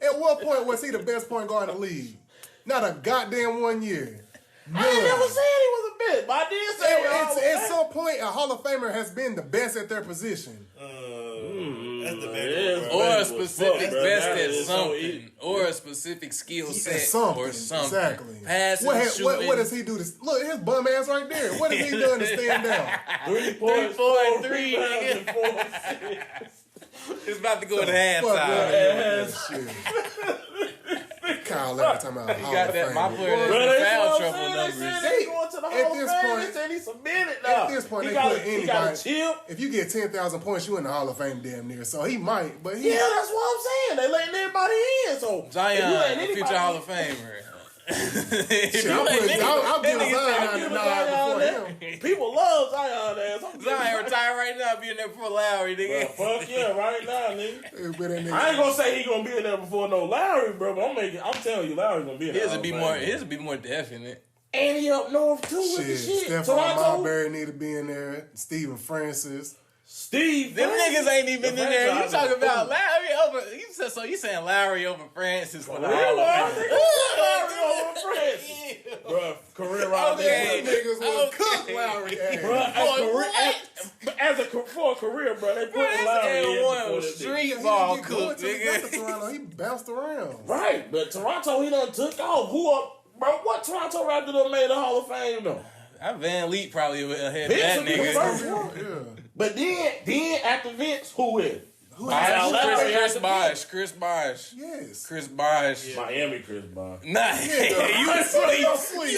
At what point was he the best point guard in the league? Not a goddamn 1 year. I ain't never said he was a bitch, but I did say at some point a Hall of Famer has been the best at their position. That's the or a specific best at something, or a specific skill set, or something. Exactly. Passing, what does he do? Look, his bum ass right there. What is he doing to stand down? 3 points, 4 and 3. and 4 assists. It's about to go to halftime. Kyle Leonard talking about He got that. My player Bro, that's that's foul what I'm trouble saying. numbers. They said they going to the Hall of Fame. They said he submitted now. At this point, he they got put he got a anybody. chip. If you get 10,000 points, you in the Hall of Fame damn near. So he might, but he. Yeah, that's what I'm saying. They letting everybody in. So Zion, a future Hall of Famer. Shit, I'll give Zion the nod before him. People love Zion ass. Zion retire right now, be in there before Lowry, nigga. Bro, fuck yeah, right now, nigga. I I ain't gonna say he gonna be in there before no Lowry, bro. But I'm telling you, Lowry gonna be in there. His would be more definite. And he up north too with the shit. Stephon Marbury need to be in there. Stephen Francis. Steve, them niggas ain't even in there. You talking about Lowry over? So you saying Lowry over Francis for the Hall of Fame? Lowry over Francis, bro. Career round. Them niggas will cook Lowry ass. Bro, for a career, bro, they put Lowry in one street ball cook, nigga. Toronto, he bounced around. Right, but Toronto, he done took off. Who up, bro? What Toronto Raptor done made the Hall of Fame though? Van Leet probably ahead of Vince that would be the nigga. first one. Yeah. But then after Vince, who is? Chris Bosh. Yes. Chris Bosh. Miami Chris Bosh. Nah, you sleep.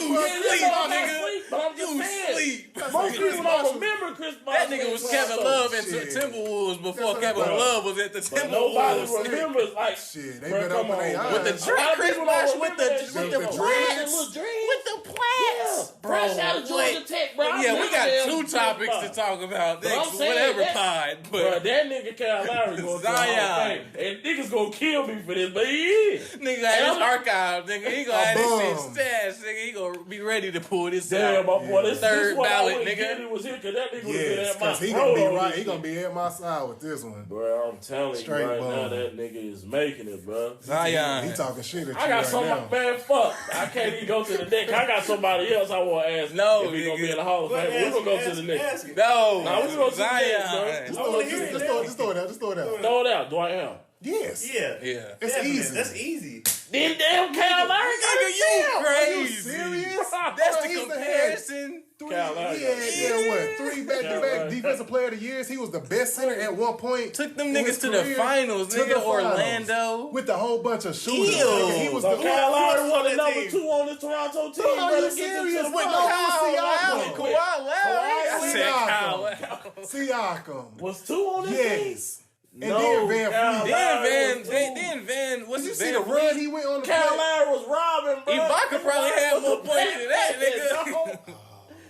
But I'm just saying. Most people don't remember Chris Bosh. That nigga was Kevin Love in Timberwolves before Kevin Love was at the Nobody Timberwolves. remembers like Shit, they been open their eyes. With the dread, Chris Bosh with the dreads. with the plants, bro. Fresh out of Georgia Tech, bro. Yeah, we got 2 topics to talk about next, whatever pod. Bro, But that nigga Kyle Lowry going to the Hall of Fame. And niggas gonna kill me for this, but he is. nigga got his archive, nigga. He gonna have this shit stashed, nigga. He gonna be ready to pull this Damn, out. my boy, this Third one ballot, I wouldn't nigga. get it was here, cause that nigga would have Yes, been at my because he throat gonna be on right. this He gonna shit. be at my side with this one. Bro, I'm telling Straight you right ball. now, that nigga is making it, bro. Zion. He talking shit at you I got right somebody, now. man, fuck. I can't even go to the next. I got somebody else I want to ask No, if he gonna nigga. be in the Hall of Fame. We're gonna go to the next. No, Nah, we gonna go to the next, bro. Zion. Just throw it out. Just throw it out. Throw it out, Dwight Howard. Yes. Yeah. It's easy. That's easy. Then damn Kyle Lowry. Nigga, you Are you crazy. serious? That's Bro, the he's comparison. Kyle Lowry. He had what? 3 back-to-back Lowry. defensive player of the years. He was the best center at one point. Took them in niggas his to the career. finals, To the nigga. finals. Orlando. With a whole bunch of shooters. Ew. Nigga, he was So the Kyle Lowry won the that number team. 2 on the Toronto team. Are brother. you Get you serious? to the With finals. Kyle Lowry. Siakam. Kawhi Lowry. I said Siakam. Kyle Lowry. Siakam. Was 2 on this team? Yes. And No, then Van Kyle Fleet. Lowry. Then Van, what's Did you his see Van the run he went on the Kyle play? Lowry was robbing, bro. Ibaka probably had more points than that, nigga. I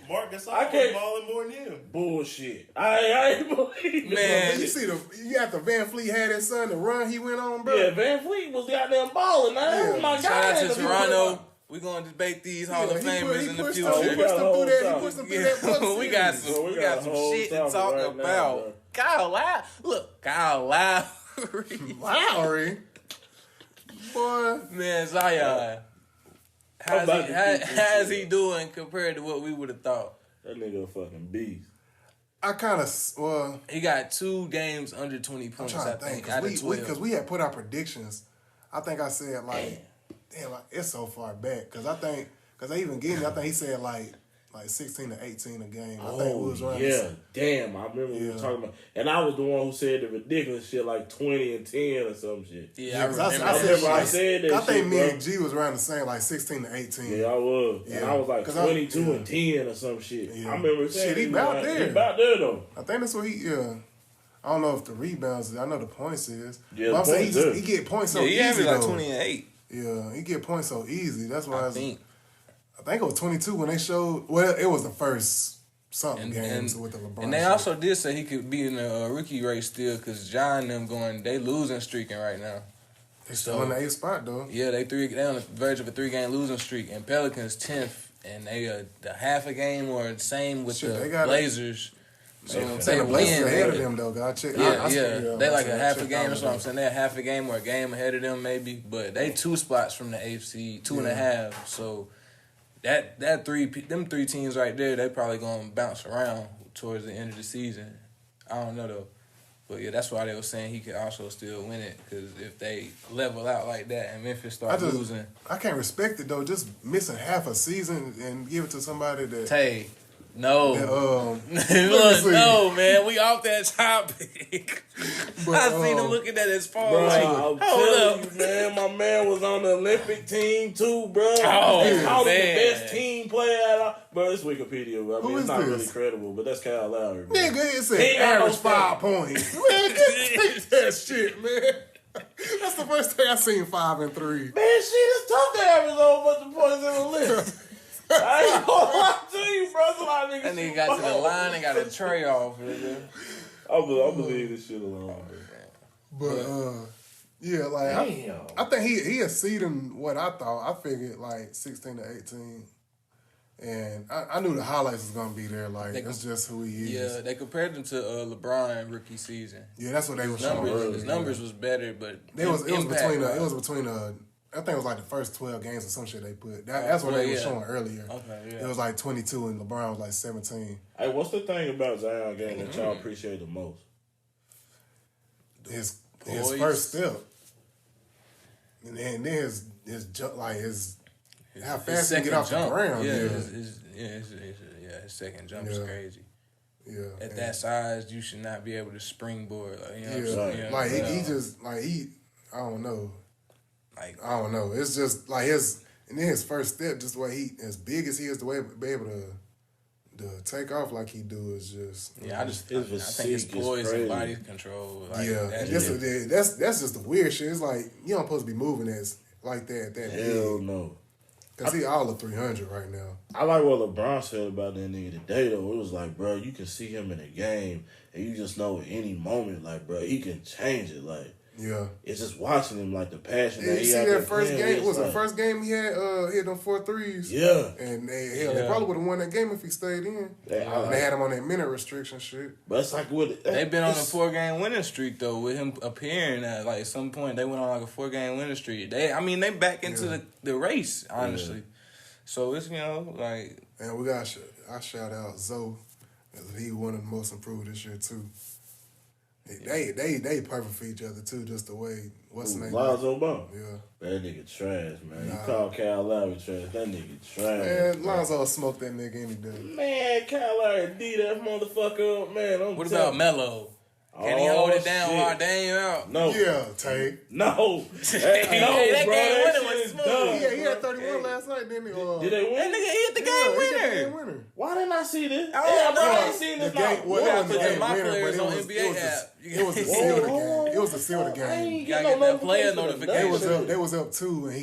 Mark Gasol can't- was balling more than him. Bullshit. I ain't believe it. Man. Did you see you after Van Fleet had his son, the run he went on, bro? Yeah, Van Fleet was goddamn balling. Now that was my Shout guy. out in to the Toronto. We're going to debate these Hall of he Famers in the pushed future. him through that. He pushed him through that Bucks we got series. some, We we got got a some whole shit to topic talk right now, about. bro. Kyle Lowry. Look, Kyle Lowry. Lowry. Boy. Man, Zion. How's he doing compared to what we would have thought? That nigga a fucking beast. I kind of, He got 2 games under 20 I'm points, trying I to think. think, out of 12. Because we had put our predictions. I think I said, like, damn, like, it's so far back. Because I think he said, like 16 to 18 a game. I think we was around yeah. Damn, I remember we were talking about. And I was the one who said the ridiculous shit like 20 and 10 or some shit. Yeah, I 'cause remember. I said that I think shit, me bro. and G was around the same, like 16 to 18. Yeah, I was. And Yeah. I was like 'Cause 22 and 10 or some shit. Yeah. I remember saying Shit, he was about like, there. He about there, though. I think that's what I don't know if the rebounds is. I know the points is. Yeah, but I'm saying points is. he get points so Yeah, he easy, averaged like though. 20 and 8. Yeah, he get points so easy. That's why I think. I think it was 22 when they showed. Well, it was the first something games with the LeBron. And they shit. also did say he could be in the rookie race still because John and them they losing streaking right now. They still in the 8th spot though. Yeah, they on the verge of a 3-game losing streak, and Pelicans 10th, and they the half a game or the same with Shit, the they got Blazers. So Say the Blazers win, ahead of them though. I check. Yeah, they like a half a check game. out That's what I'm saying. They're a half a game or a game ahead of them maybe, but they 2 spots from the AFC, 2.5. So them 3 teams right there, they probably gonna bounce around towards the end of the season. I don't know though. But yeah, that's why they were saying he could also still win it, because if they level out like that and Memphis start losing, I can't respect it though. Just missing half a season and give it to somebody that. Tay, no, look, no, man, we off that topic. But, I seen him looking at his phone. Bro, Like, I'm telling you, man, my man was on the Olympic team too, bro. Oh, They called him the man. best team player. Bro, it's Wikipedia, bro. I mean, Who it's is not this? really credible, but that's Kyle Lowry, bro. Nigga, it said He ain't got no average 5 points. Man, just take that shit, man. That's the first thing I seen 5 and 3. Man, shit, it's tough to average over a bunch of points in the list. I ain't gonna lie to you, bro. That's a lot of niggas. that nigga got to the line and got a tray off. Nigga. I believe this shit alone, bro. But yeah, like I think he exceeding what I thought. I figured like 16 to 18. And I knew the highlights was gonna be there. Like that's just who he is. Yeah, they compared him to LeBron rookie season. Yeah, that's what they were showing. His numbers was better, but It was between I think it was like the first 12 games or some shit they put. That's what they were showing earlier. Okay, yeah. It was like 22 and LeBron was like 17. Hey, what's the thing about Zion game that y'all appreciate the most? His first step, and then his jump, like how fast he get off the ground. His second jump is crazy. Yeah, at that size, you should not be able to springboard. Like, you know like he just like I don't know. Like I don't know. It's just like his first step, just the way he as big as he is, the way be able to take off like he do is just. Yeah, I think his poise and body control. Like, that's just the weird shit. It's like you don't supposed to be moving as like that at that Hell big. no. Cause he all of 300 right now. I like what LeBron said about that nigga today though. It was like, bro, you can see him in a game and you just know at any moment, like, bro, he can change it. Like, yeah, it's just watching him, like the passion that you he see had. that first game? It was like, the first game he had hit them 4 threes. Yeah, and they probably would have won that game if he stayed in. They had him on that minute restriction shit. But it's like they've been on a 4-game winning streak though, with him appearing at like some point. They went on like a 4-game winning streak. They back into the race, honestly. Yeah. So it's like, and we got I shout out Zoe, he one of the most improved this year too. They perfect for each other too, just the way what's the name? Lonzo Ball. Yeah, that nigga trash, man. You call Kyle Lowry trash, that nigga trash. Man, Lonzo smoked that nigga any day. Man, Kyle Lowry D that motherfucker up, man. What about Melo? Can he hold it down while Dame out? No. Yeah, Tay. No. That game winner was smooth. Yeah, he had 31 last night, didn't he? Did they win? That nigga hit the game winner. Why didn't I see this? I ain't seen this. The game winner, players but on NBA app. It was the seal of the game. It was the seal of the game. You gotta get that player notification. They was up 2, and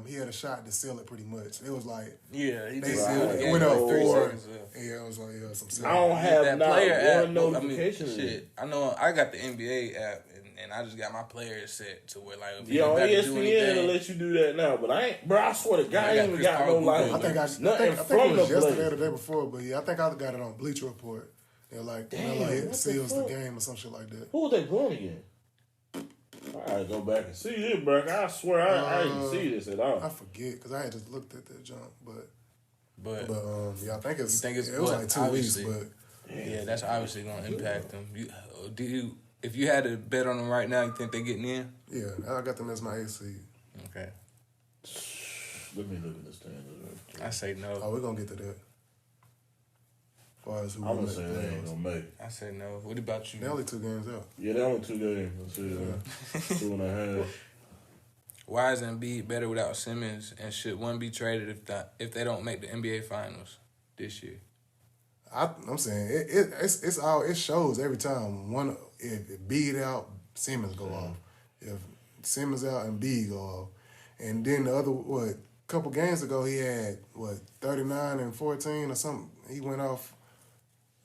he had a shot to seal it pretty much. It was like he they sealed the game. It went up 3 4. seconds. Yeah, it was like some. I don't have that not player one notification. Shit, I know I got the NBA app, and I just got my players set to where like if on ESPN to let you do that now, but I ain't, bro. I swear to God, I ain't even got no like. I think it was yesterday or the day before, but yeah, I think I got it on Bleacher Report. They're like, it seals the game or some shit like that. Who was they playing again? I gotta go back and see this, bro. I swear I didn't see this at all. I forget because I had just looked at that jump, but yeah, I think it was like 2 weeks, but yeah, that's obviously gonna impact them. If you had to bet on them right now, you think they getting in? Yeah, I got them as my AC. Okay. Let me look at the standings. I say no. Oh, we're gonna get to that. I'm gonna say they ain't gonna make it. I say no. What about you? They're only 2 games out. Yeah, they're only 2 games. Let's see, 2.5. Why is Embiid better without Simmons, and should one be traded if they don't make the NBA Finals this year? I'm saying it shows every time. One if Embiid out, Simmons go off. If Simmons out, Embiid go off. And then the other couple games ago he had 39 and 14 or something. He went off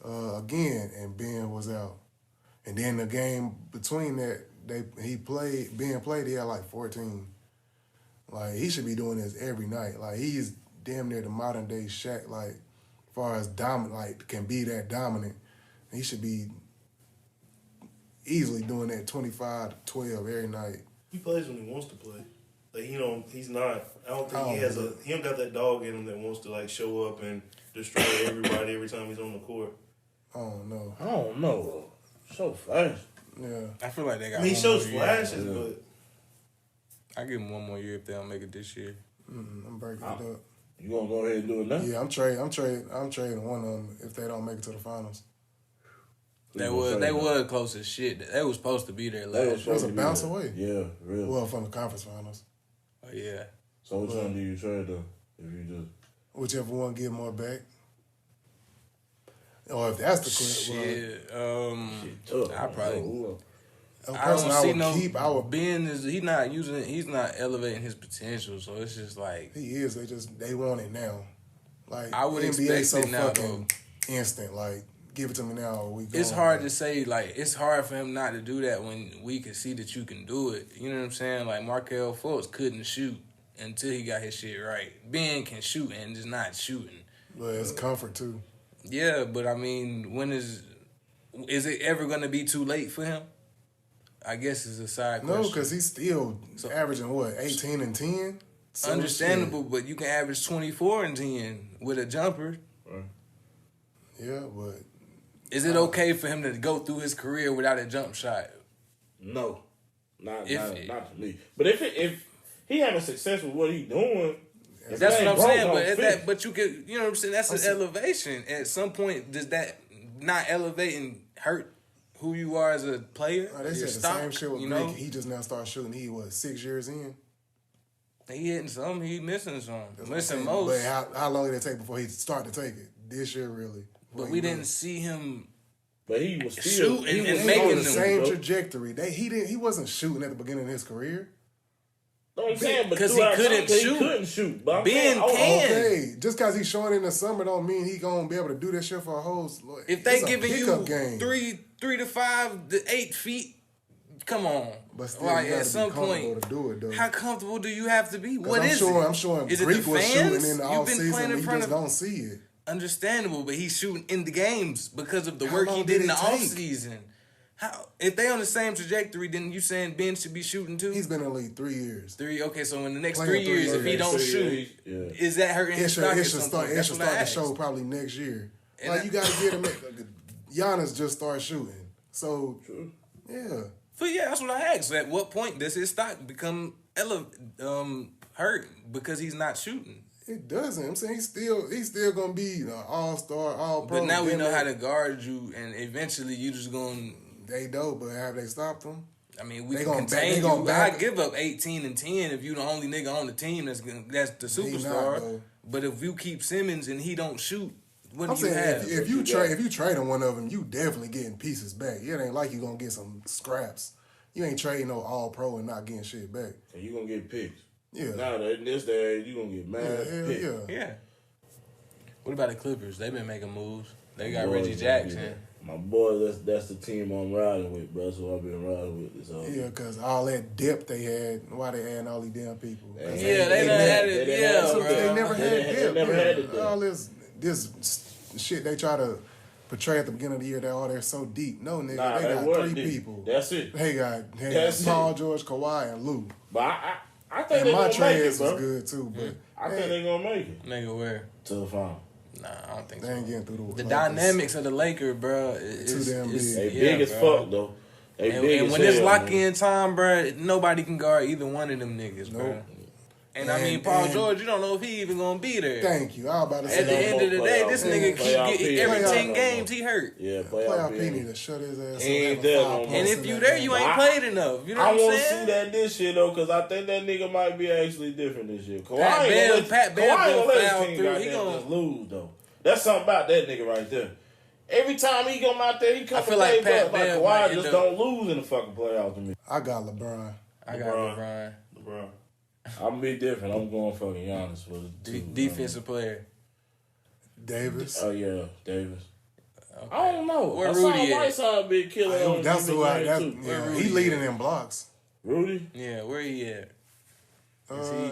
again, and Ben was out. And then the game between that, Ben played. He had like 14. Like he should be doing this every night. Like he's damn near the modern day Shaq. Like as far as dominant, like can be that dominant. He should be easily doing that 25 to 12 every night. He plays when he wants to play. Like he's not. I don't think he don't got that dog in him that wants to like show up and destroy everybody every time he's on the court. I don't know. I don't know. So flash. Yeah. I feel like they got. He one shows more year. flashes, but I give him one more year if they don't make it this year. I'm breaking it up. You gonna go ahead and do it now? Yeah, I'm trading one of them if they don't make it to the finals. They was close as shit. They was supposed to be there last year. It was a bounce away. Yeah, real. Well, from the conference finals. Oh yeah. So which one do you trade though? If you just Whichever one get more back. Or if that's the clip, Shit. I probably. a I person don't I see would no. keep, I would. Ben is he's not using it. He's not elevating his potential. So it's just like He is. They want it now. Like I would NBA expect so it now, fucking instant. Like give it to me now. Or we it's going. hard to say. Like it's hard for him not to do that when we can see that you can do it. You know what I'm saying? Like Markelle Fultz couldn't shoot until he got his shit right. Ben can shoot and just not shooting. But it's comfort too. Yeah, but I mean, when is it ever going to be too late for him? I guess it's a side question. No, because he's still averaging what 18 and 10. Understandable, but you can average 24 and 10 with a jumper. right. Yeah, but Is it okay for him to go through his career without a jump shot? No, not If- to me. But if he having success with what he doing, if That's it what I'm ain't broke, saying. don't But fix. but you could, you know what I'm saying? That's an elevation. At some point, does that not elevate and hurt who you are as a player? they Your said the stock, same shit with you Blake. know? He just now started shooting. He was 6 years in. He hitting some, he missing some. That's what I'm Missing saying. most. But how long did it take before he started to take it? This year, really. But we didn't see him. But he was still Shoot he and was making on on the the them, same though. trajectory. He wasn't shooting at the beginning of his career. No, I'm saying, but 'Cause he throughout couldn't something, shoot. He couldn't shoot. But I'm Ben saying, can. Okay, just because he's showing in the summer don't mean he gonna be able to do that shit for a whole. If they it's a giving you pickup game. 3 to 5 to 8 feet, come on. But still, like you gotta at be some comfortable point, to do it though. how comfortable do you have to be? What I'm is sure, it? I'm sure Is it Greek the was fans? shooting in the You've off been season. playing in He front just of. don't see it. Understandable, but he's shooting in the games because of the How work long he did did in it the take? off season. How if they on the same trajectory, then you saying Ben should be shooting too? He's been in the league 3 years. 3. Okay, so in the next Playing 3 years, three if he years. don't So, shoot, yeah. is that hurting It his should, stock? it at should some start. point? It That's should what I start to asked. show probably next year. And Like you got to get him. Giannis just started shooting, so yeah. But yeah, that's what I asked. At what point does his stock become hurt because he's not shooting? It doesn't. I'm saying he's still gonna be an all-star, all-pro. But now we Then know how to guard you, and eventually you just gonna. They do, but have they stopped him? I mean, we They can gonna contain they gonna you. back- I give up 18 and 10 if you the only nigga on the team that's the He not, superstar. though. But if you keep Simmons and he don't shoot, what I'm do you saying have? if you trading one of them, you definitely getting pieces back. It ain't like you gonna get some scraps. You ain't trading no all-pro and not getting shit back. And you gonna get picks. Yeah. Now that in this day, you gonna get mad Yeah, picks. yeah. Yeah. What about the Clippers? They've been making moves. They got Boy, Reggie Jackson. My boy, that's the team I'm riding with, bro. So I've been riding with this. Yeah, because all that depth they had, why they adding all these damn people? Yeah, That's- they done had it. they Yeah, had bro. They never had They depth. never had it. All this shit they try to portray at the beginning of the year that they're so deep. No, nigga, Nah, they they got weren't 3 deep. people. That's it. They got That's Paul it. George, Kawhi, and Lou. But I think And they're gonna make it, Montrez was bro. good too, but I think they're gonna make it Nigga, where? to the final. Nah, I don't think they so. ain't getting through the The Lakers. dynamics of the Lakers, bro, is Too damn big. They yeah, big as bro. fuck though. They And, big and as when it's hell, lock man. in time, bro, nobody can guard either one of them niggas, bro. Nope. And I mean, Paul And- George, you don't know if he even gonna be there. Thank you. I was about to say At the that. end of the day, this nigga Playoff keep P. getting every Playoff 10 games he hurt. Yeah, Playoff playoff P need P. to shut his ass up. He ain't have a there no 5 more. points And in if you that there, game. you ain't I- played enough. You know I what I'm want to see saying? that this year though, because I think that nigga might be actually different this year. Kawhi Pat ain't Beal- gonna let- Pat Beal Kawhi ain't gonna gonna let foul his team through. out He there gonna- just lose though. That's something about that nigga right there. Every time he come out there, he come I feel to like play, Pat but Beal might Kawhi end just up- don't lose in the fucking playoffs to me. I got LeBron. I got LeBron. LeBron. I'm gonna be different. I'm going fucking Giannis for the two. Defensive player. Davis. Oh yeah, Davis. Okay. I don't know. Where I saw Rudy at? Whiteside big killer on That's who I. That's, too. yeah, Rudy he leading at? in blocks. Rudy. Yeah, where he at?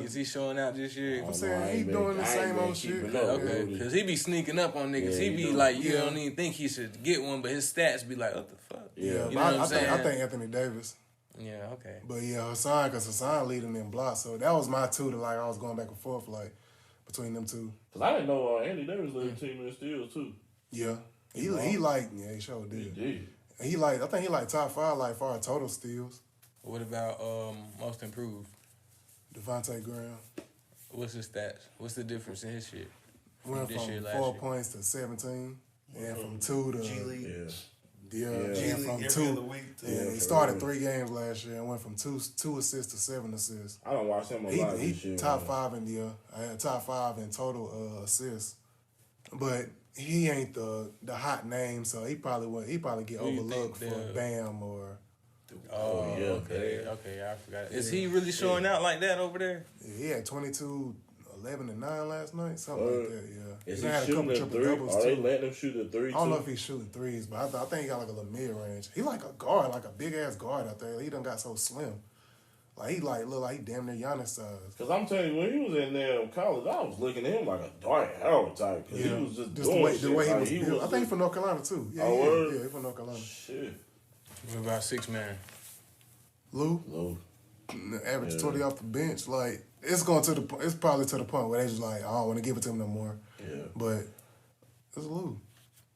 Is he showing out this year? I'm saying he doing the same old shit. Okay, because he be sneaking up on niggas. Yeah, he he be do. like, you Yeah. don't even think he should get one, but his stats be like, what the fuck? Yeah. Yeah, You but know what I'm I saying? think Anthony Davis. Yeah, okay. But yeah, Hassan, because Hassan leading in blocks. So that was my two that like I was going back and forth like between them two. Cause I didn't know Andy Davis led the team in steals too. Yeah. He sure He did. did. I think he top 5 like far as total steals. What about most improved? Devontae Graham. What's his stats? What's the difference in his shit? Went this from year, 4 points to 17, and from 2 to G League. and from 2. He started 3 games last year and went from 2 assists to 7 assists. I don't watch him a lot this year. Top 5 in the I had top 5 in total assists, but he ain't the hot name, so he probably get overlooked for Bam or. Oh yeah, okay, I forgot. Is he really showing out like that over there? Yeah, he had 22, 11, and 9 last night, something like that. Yeah, Is he he had a shooting couple a triple three? doubles Are they too. letting him shoot a 3? I don't know if he's shooting threes, but I think he got like a little mid range. He like a guard, like a big ass guard out there. He done got so slim. Like he look like he damn near Giannis size. Because I'm telling you, when he was in there in college, I was looking at him like a Dwight Howard type. Because he was just doing the way he like, was built. I think he's from North Carolina too. Yeah, word? he's from North Carolina. Shit. What about 6-man? Lou, average 20 off the bench. Like it's probably to the point where they just like, I don't want to give it to him no more. Yeah. But it's Lou.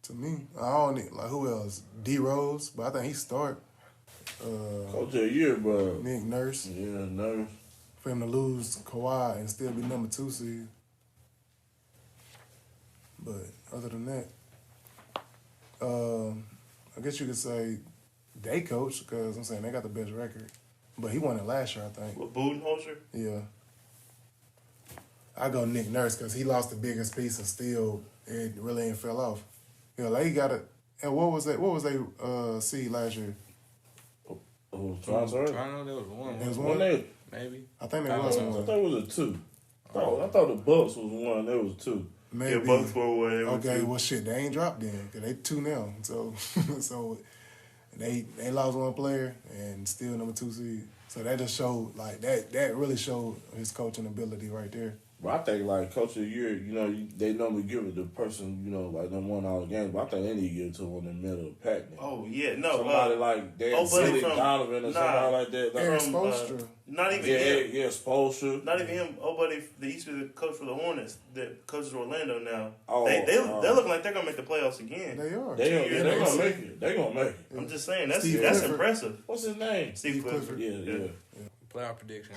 To me, I don't need, like, who else? D Rose, but I think he start. Coach of the year, bro. Nick Nurse. Yeah, Nurse. For him to lose Kawhi and still be number 2 seed. But other than that, I guess you could say they coach, because I'm saying they got the best record. But he won it last year, I think. What, Budenholzer? Yeah. I go Nick Nurse because he lost the biggest piece and still it really ain't fell off. Yeah, like he got it. And what was that? What was they seed last year? Toronto? Toronto, there was one. There was One one? they, Maybe. I think there was I one. thought it was a 2. I thought the Bucks was 1. There was 2. Maybe. Yeah, Bucks were away. Okay, well shit, they ain't dropped then. Cause they 2 now. So so they lost one player and still number 2 seed. So that just showed like that really showed his coaching ability right there. But I think, like, Coach of the Year, they normally give it to the person, like, them won all the games. But I think they need to give it to one in the middle of the pack. Oh, yeah. No. Somebody like Dan City, Donovan, or somebody like that. Eric Spoelstra. Not even him. Yeah, Spoelstra. Not even him. Oh, buddy, the used to be the coach for the Hornets that coaches Orlando now. Oh, they're looking like they're going to make the playoffs again. They are. They're going to make it. They're going to make it. I'm just saying, that's Clifford. impressive. What's his name? Steve Clifford. Yeah. Playoff predictions.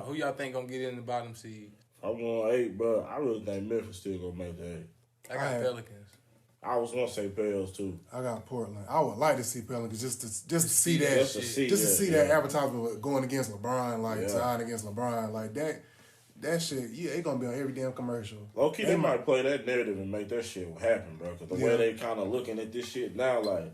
Who y'all think gonna get in the bottom seed? I'm going 8, but I really think Memphis still going to make that 8. I got Pelicans. I was going to say Pels, too. I got Portland. I would like to see Pelicans just to see that. Just to see that advertisement going against LeBron, like tying against LeBron, like that. That shit, it's gonna be on every damn commercial. Low-key, they might play that narrative and make that shit happen, bro. Because the way they kind of looking at this shit now, like,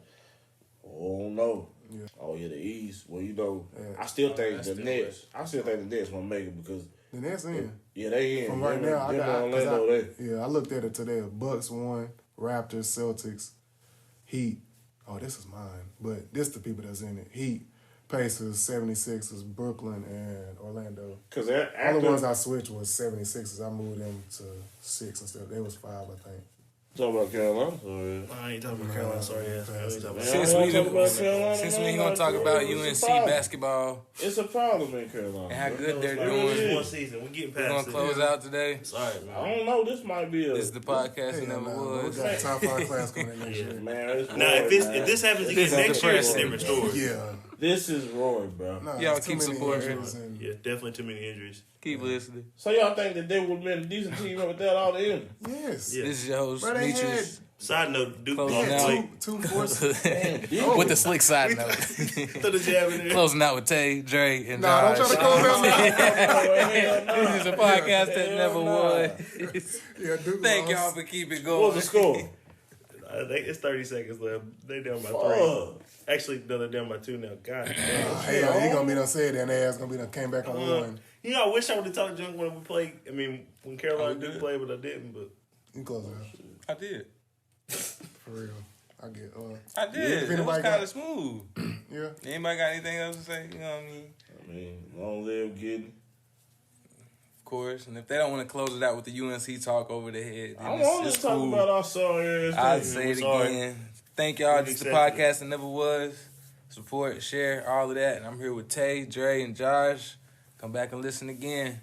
oh no. Yeah. Oh yeah, the East. Well, I still think the Nets. I still think the Nets gonna make it because the Nets in. Yeah, they in. From right now, I looked at it today. Bucks won, Raptors, Celtics, Heat. Oh, this is mine, but this the people that's in it. Heat, Pacers, 76ers, Brooklyn, and Orlando. Because all the ones I switched was 76ers. I moved them to 6 and stuff. They was 5, I think. Talk about Carolina? I ain't talking about Carolina. Sorry, Since we gonna talk about UNC basketball, it's a problem in Carolina and how good they're doing. One season, we getting past. We're gonna close out today. Sorry, man. I don't know. This might be This is the podcast that never was. We got a top 5 class coming in next year. Man, now if this happens again next year, it's a different story. Yeah. This is Roy, bro. Y'all keep supporting. Yeah, definitely too many injuries. Keep listening. So y'all think that they would have been a decent team without all the injuries? Yes. Yeah. This is your host, Bro, they Demetrius. Side note, Duke Closing lost out. late. 2 forces. With the slick side note. Throw the jab in there. Closing out with Tay, Dre, and Nah, Josh. don't try to close out. This is a podcast that never was. Yeah, Duke Thank lost. y'all for keeping What going. was the score? It's 30 seconds left. They down by 3. Actually, no, they're down by 2 now. God damn. Hell, he gonna be done said that, and their ass gonna be done came back on 1. I wish I would have talked junk when we played. I mean, when Carolina did play, but I didn't. But You close it out. I did. For real. I get I did. If It was anybody kind got- of smooth. Yeah. Anybody got anything else to say? You know what I mean? I mean, long live getting. Of course. And if they don't want to close it out with the UNC talk over their head, then I want to talk about our song here. I'd say it Sorry. again. Thank y'all. This is the podcast that never was. Support, share, all of that. And I'm here with Tay, Dre, and Josh. Come back and listen again.